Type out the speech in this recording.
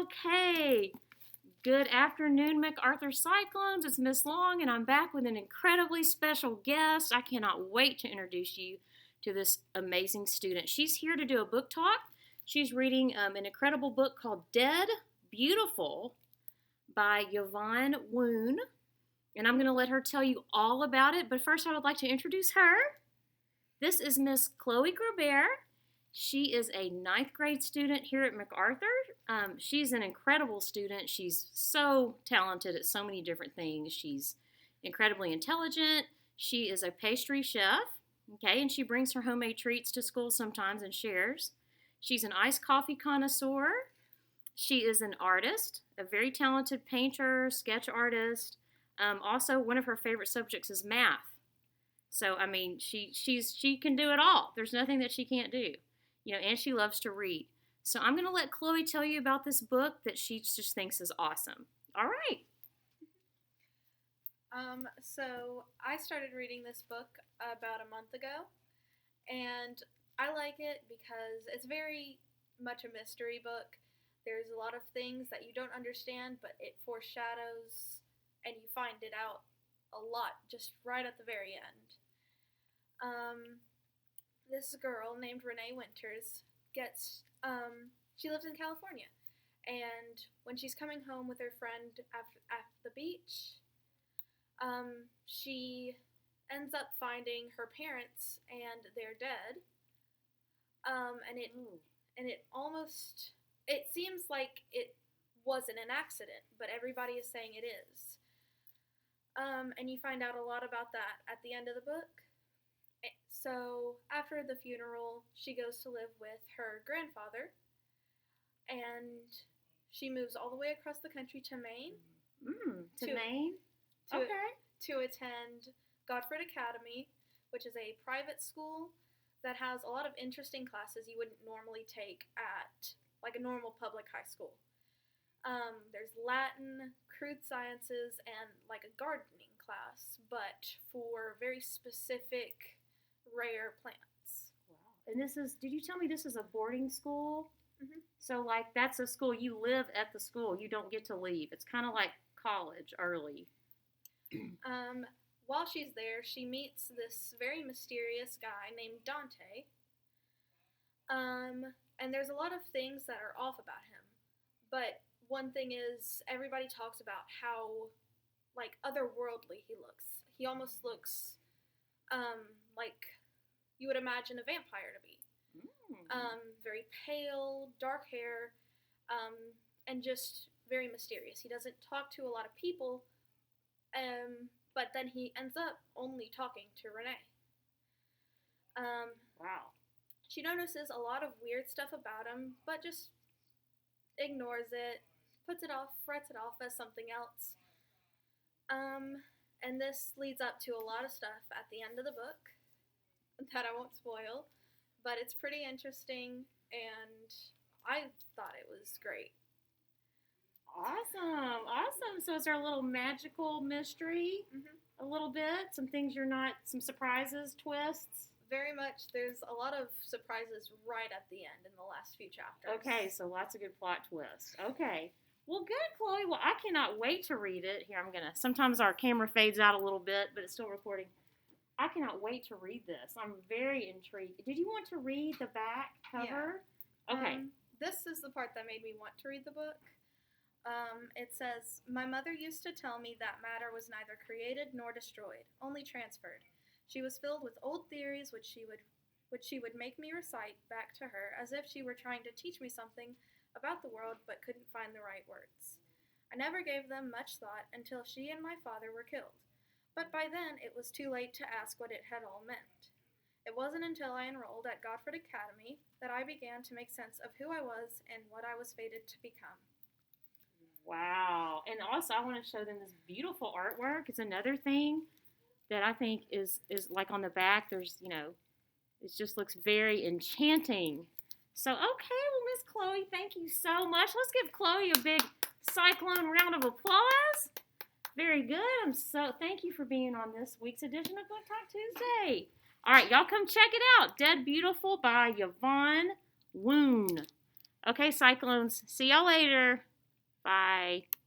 Okay. Good afternoon, MacArthur Cyclones. It's Miss Long, and I'm back with an incredibly special guest. I cannot wait to introduce you to this amazing student. She's here to do a book talk. She's reading an incredible book called Dead Beautiful by Yvonne Woon, and I'm going to let her tell you all about it. But first, I would like to introduce her. This is Miss Chloe Grobert. She is a 9th grade student here at MacArthur. She's an incredible student. She's so talented at so many different things. She's incredibly intelligent. She is a pastry chef, okay, and she brings her homemade treats to school sometimes and shares. She's an iced coffee connoisseur. She is an artist, a very talented painter, sketch artist. Also, one of her favorite subjects is math. So, I mean, she can do it all. There's nothing that she can't do. And she loves to read. So I'm going to let Chloe tell you about this book that she just thinks is awesome. All right. So I started reading this book about a month ago, and I like it because it's very much a mystery book. There's a lot of things that you don't understand, but it foreshadows, and you find it out a lot just right at the very end. This girl named Renee Winters she lives in California, and when she's coming home with her friend at the beach, she ends up finding her parents and they're dead, and it seems like it wasn't an accident, but everybody is saying it is, and you find out a lot about that at the end of the book. So after the funeral, she goes to live with her grandfather, and she moves all the way across the country to Maine. To Maine? To attend Gottfried Academy, which is a private school that has a lot of interesting classes you wouldn't normally take at like a normal public high school. There's Latin, crude sciences, and like a gardening class, but for very specific rare plants. Wow. And did you tell me this is a boarding school? Mm-hmm. So, like, that's a school, you live at the school, you don't get to leave. It's kind of like college early. While she's there, she meets this very mysterious guy named Dante. And there's a lot of things that are off about him. But one thing is, everybody talks about how, like, otherworldly he looks. He almost looks, like you would imagine a vampire to be. Very pale, dark hair, and just very mysterious. He doesn't talk to a lot of people, but then he ends up only talking to Renee. Wow. She notices a lot of weird stuff about him, but just ignores it, puts it off, writes it off as something else. And this leads up to a lot of stuff at the end of the book that I won't spoil, but it's pretty interesting, and I thought it was great. Awesome. So is there a little magical mystery? Mm-hmm. A little bit? Some things some surprises, twists? Very much. There's a lot of surprises right at the end in the last few chapters. Okay, so lots of good plot twists. Okay. Well, good, Chloe. Well, I cannot wait to read it. Here, sometimes our camera fades out a little bit, but it's still recording. I cannot wait to read this. I'm very intrigued. Did you want to read the back cover? Yeah. Okay. This is the part that made me want to read the book. It says, "My mother used to tell me that matter was neither created nor destroyed, only transferred. She was filled with old theories which she would make me recite back to her as if she were trying to teach me something about the world but couldn't find the right words. I never gave them much thought until she and my father were killed. But by then, it was too late to ask what it had all meant. It wasn't until I enrolled at Gottfried Academy that I began to make sense of who I was and what I was fated to become." Wow. And also, I want to show them this beautiful artwork. It's another thing that I think is like on the back, there's, it just looks very enchanting. So, okay, well, Miss Chloe, thank you so much. Let's give Chloe a big cyclone round of applause. Very good. Thank you for being on this week's edition of Book Talk Tuesday. All right, y'all come check it out. Dead Beautiful by Yvonne Woon. Okay, Cyclones, see y'all later. Bye.